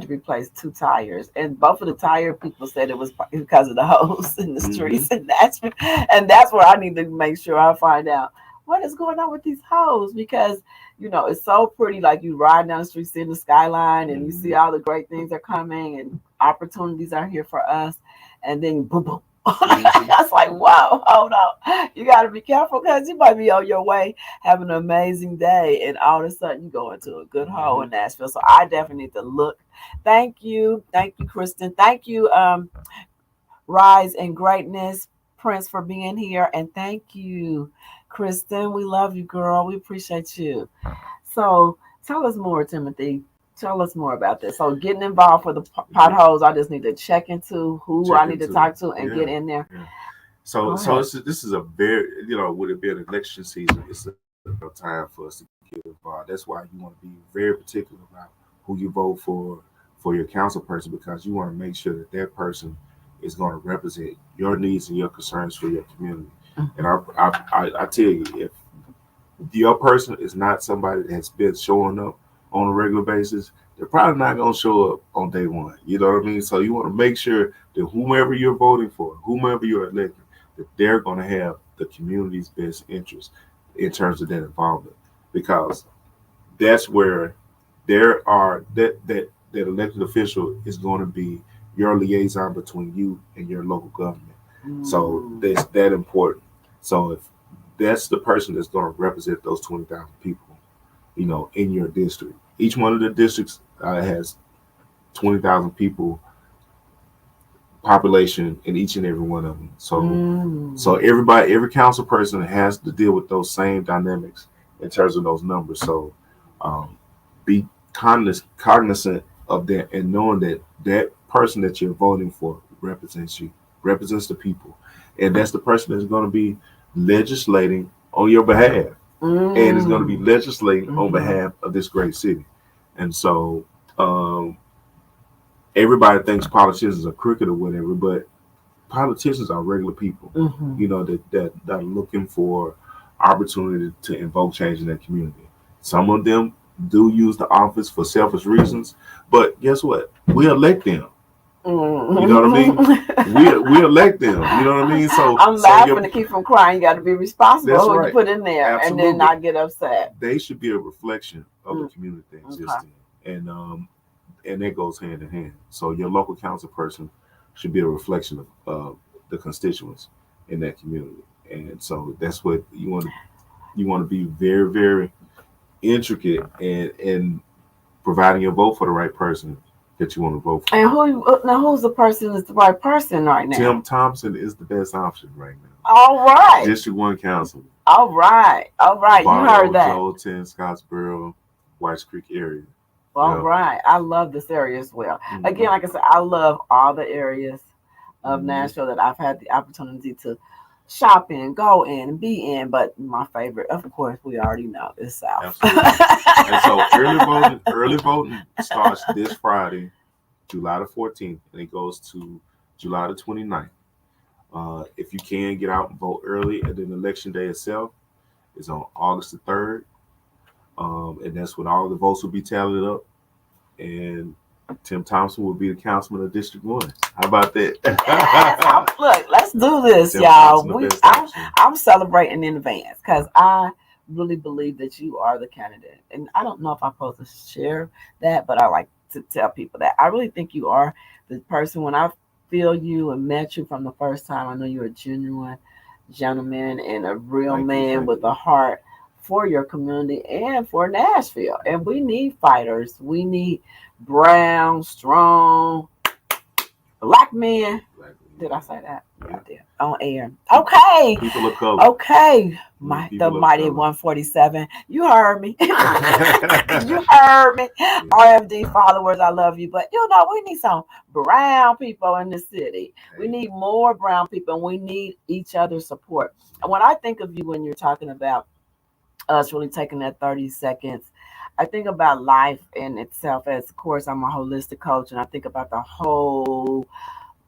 replace 2 tires, and both of the tire people said it was because of the hose in the streets in Nashville, and that's where I need to make sure I find out what is going on with these hose, because you know it's so pretty. Like you ride down the street, seeing the skyline, and you see all the great things are coming, and opportunities are here for us, and then boom, boom. I was like, whoa, hold on. You got to be careful because you might be on your way having an amazing day, and all of a sudden you go into a good hole in Nashville. So I definitely need to look. Thank you, Kristen. Thank you, Rise and Greatness Prince, for being here, and thank you, Kristen. We love you, girl. We appreciate you. So tell us more, Timothy. Tell us more about this. So getting involved for the potholes, I just need to check into who I need to talk to and get in there. Yeah. So this is a very, you know, with it being election season, it's a time for us to get involved. That's why you want to be very particular about who you vote for your council person, because you want to make sure that that person is going to represent your needs and your concerns for your community. And I tell you, if your person is not somebody that has been showing up on a regular basis, they're probably not going to show up on day one. You know what I mean? So you want to make sure that whomever you're voting for, whomever you're electing, that they're going to have the community's best interest in terms of that involvement, because that's where that elected official is going to be your liaison between you and your local government. So that's that important. So if that's the person that's going to represent those 20,000 people, you know, in your district. Each one of the districts has 20,000 people population in each and every one of them. So every council person has to deal with those same dynamics in terms of those numbers. So be cognizant of that, and knowing that that person that you're voting for represents you, represents the people, and that's the person that's going to be legislating on your behalf. And is going to be legislating on behalf of this great city. And so everybody thinks politicians are crooked or whatever, but politicians are regular people, you know, that are looking for opportunity to invoke change in their community. Some of them do use the office for selfish reasons, but guess what? We elect them. You know what I mean? We elect them. You know what I mean? So I'm laughing to keep from crying. You got to be responsible for what you put in there. Absolutely. And then not get upset. They should be a reflection of the community they exist in, and that goes hand in hand. So your local council person should be a reflection of the constituents in that community, and so that's what you want. You want to be very, very intricate in providing your vote for the right person that you want to vote for. And who's the person that's the right person right now? Tim Thompson is the best option right now. All right. District 1 Councilman. All right. You heard that. Jolton, Scottsboro, Whites Creek area. All right. I love this area as well. Mm-hmm. Again, like I said, I love all the areas of Nashville that I've had the opportunity to shop in, go in, and be in. But my favorite, of course, we already know, is South. And so early voting starts this Friday, July the 14th, and it goes to July the 29th. If you can get out and vote early, and then election day itself is on August the 3rd. And that's when all the votes will be tallied up. And Tim Thompson will be the councilman of District 1. How about that? Yes, look, let's do this, Tim y'all. I'm celebrating in advance because I really believe that you are the candidate. And I don't know if I'm supposed to share that, but I like to tell people that I really think you are the person. When I feel you and met you from the first time, I know you're a genuine gentleman and a real man with a heart for your community and for Nashville. And we need fighters. We need brown, strong, black men. Did I say that? Yeah, I did. On air. Okay. People of color. Okay. The mighty 147. You heard me. You heard me. RFD followers, I love you. But we need some brown people in the city. We need more brown people, and we need each other's support. And when I think of you when you're talking about us really taking that 30 seconds, I think about life in itself. As of course, I'm a holistic coach, and I think about the whole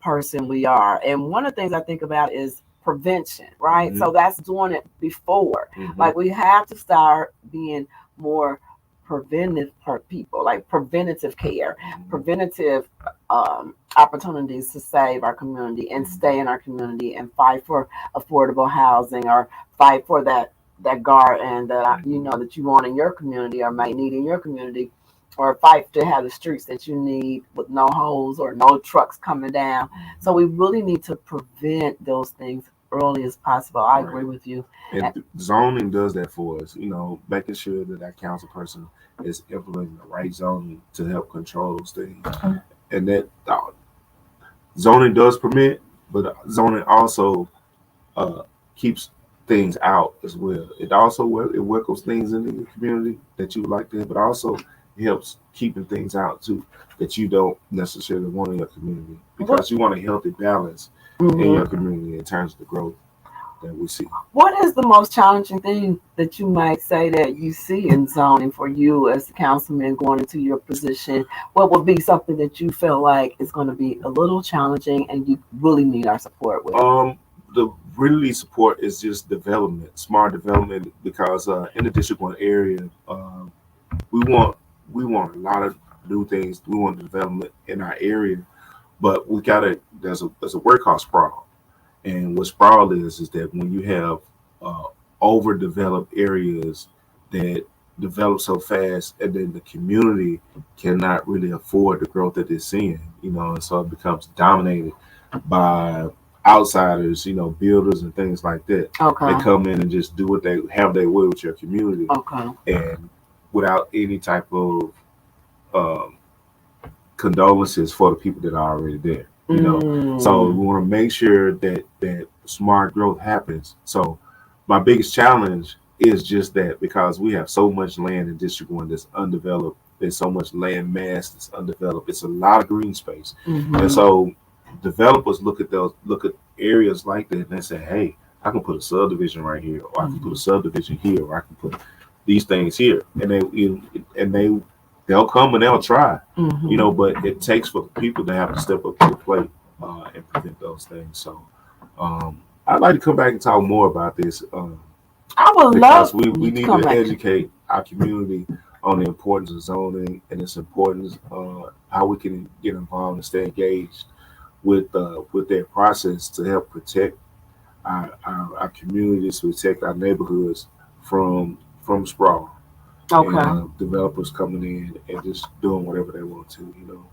person we are. And one of the things I think about is prevention, right? Mm-hmm. So that's doing it before. Mm-hmm. Like we have to start being more preventive for people, like preventative care, preventative opportunities to save our community and stay in our community and fight for affordable housing or fight for that garden that that you want in your community or might need in your community, or fight to have the streets that you need with no holes or no trucks coming down. So we really need to prevent those things early as possible. I agree with you. And zoning does that for us, making sure that council person is implementing the right zoning to help control those things. Mm-hmm. And that zoning does permit, but zoning also keeps things out as well. It also welcomes things into your community that you would like to have, but also helps keeping things out too that you don't necessarily want in your community, because you want a healthy balance in your community in terms of the growth that we see. What is the most challenging thing that you might say that you see in zoning for you as a councilman going into your position? What would be something that you feel like is going to be a little challenging and you really need our support with? The really support is just development, smart development, because in the District 1 area, we want a lot of new things. We want development in our area, but there's a word called sprawl. And what sprawl is that when you have overdeveloped areas that develop so fast, and then the community cannot really afford the growth that they're seeing, and so it becomes dominated by outsiders, builders and things like that. Okay. They come in and just do what they have their way with your community. Okay. And without any type of condolences for the people that are already there. So we want to make sure that smart growth happens. So my biggest challenge is just that, because we have so much land in District 1 that's undeveloped. There's so much land mass that's undeveloped. It's a lot of green space. Mm-hmm. And so developers look at areas like that and they say, hey, I can put a subdivision right here, or I can put a subdivision here, or I can put these things here. And they'll come and they'll try, but it takes for people to have to step up to the plate and prevent those things. So I'd like to come back and talk more about this. I would love we need to educate our community on the importance of zoning and its importance, how we can get involved and stay engaged with their process to help protect our communities, protect our neighborhoods from sprawl. Okay. And, developers coming in and just doing whatever they want to,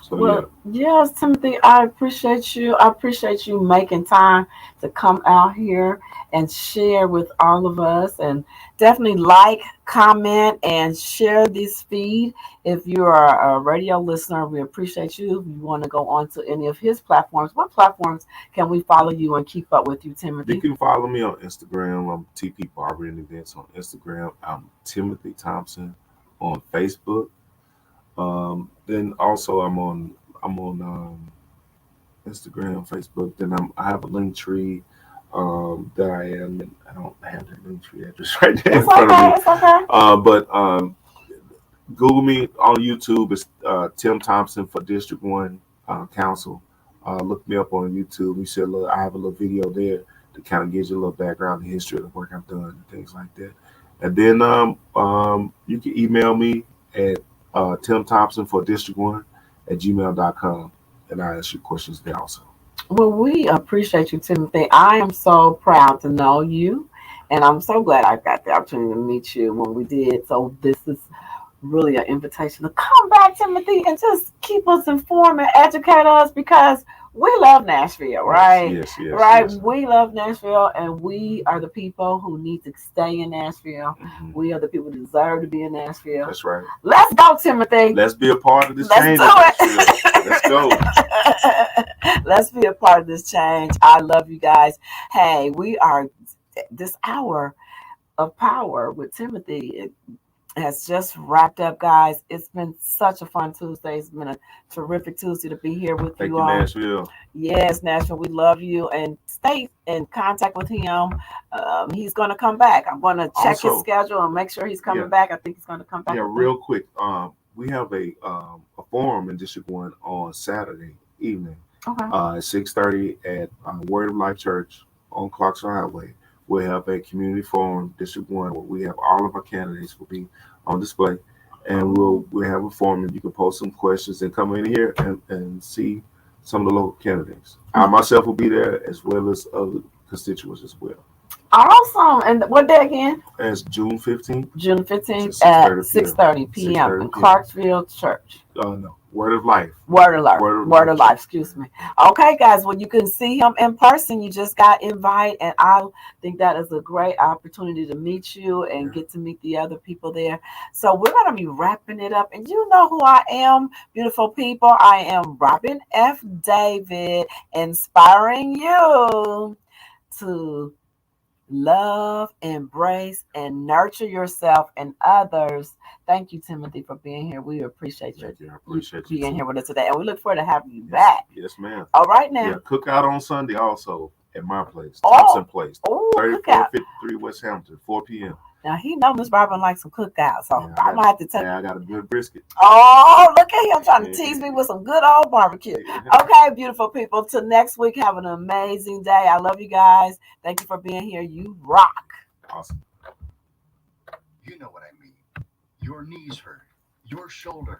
So Well, yes, Timothy, I appreciate you. I appreciate you making time to come out here and share with all of us. And definitely like, comment, and share this feed. If you are a radio listener, we appreciate you. If you want to go on to any of his platforms, what platforms can we follow you and keep up with you, you Timothy? can follow me on Instagram. I'm TP Barber and Events on Instagram. I'm Timothy Thompson on Facebook. Then also I'm on Instagram, Facebook. Then I have a link tree that I am. And I don't have the link tree address right there in It's front of okay. me. It's okay. But Google me on YouTube. It's Tim Thompson for District One Council. Look me up on YouTube. You see a little. I have a little video there that kind of gives you a little background and history of the work I've done and things like that. And then you can email me at Tim Thompson for District One at gmail.com, and I ask you questions there also. Well, we appreciate you, Timothy. I am so proud to know you, and I'm so glad I got the opportunity to meet you when we did. So this is really an invitation to come back, Timothy, and just keep us informed and educate us because we love Nashville, Yes, right? yes, yes, Right. yes. We love Nashville, and we are the people who need to stay in Nashville. Hmm. We are the people who deserve to be in Nashville. That's right. Let's go, Timothy. Let's be a part of this Let's change. do it. Let's go. Let's be a part of this change. I love you guys. Hey, we are this hour of power with Timothy has just wrapped up, guys. It's been such a fun Tuesday. It's been a terrific Tuesday to be here with Thank you you, all. Nashville. Yes, Nashville, we love you and stay in contact with him. He's going to come back. I'm going to check his Also, schedule and make sure he's coming yeah, back. I think he's going to come back. yeah. I think. Real quick, we have a forum in District One on Saturday evening, Okay. at 6:30 at Word of Life Church on Clarksville Highway. We'll have a community forum, District One, where we have all of our candidates will be on display, and we'll have a forum, and you can post some questions and come in here and see some of the local candidates. I myself will be there as well as other constituents as well. Awesome. And what day again? As June 15th. June 15th To at 6:30 6:30 p.m. 6:30 in Clarksville Church. No, Word of Life. Word alert. Word Word of of Life. life, excuse me. Okay, guys, well, you can see him in person. You just got invited, and I think that is a great opportunity to meet you and Yeah. get to meet the other people there. So we're going to be wrapping it up, and you know who I am, beautiful people. I am Robin F. David, inspiring you to love, embrace, and nurture yourself and others. Thank you, Timothy, for being here. We appreciate Thank you you. I appreciate you. being too. here with us today, and we look forward to having you Yes, back. yes, ma'am. All right, now. Yeah, cookout on Sunday also at my place, Oh, Thompson Place, oh, cookout. 3453 West Hampton, 4 p.m. Now he knows Miss Robin likes some cookouts, so Yeah, I'm gonna have to take. I got a good brisket. Oh, look at him trying to Yeah. tease me with some good old barbecue. Yeah. Okay, beautiful people. Till next week, have an amazing day. I love you guys. Thank you for being here. You rock. Awesome. You know what I mean. Your knees hurt, your shoulder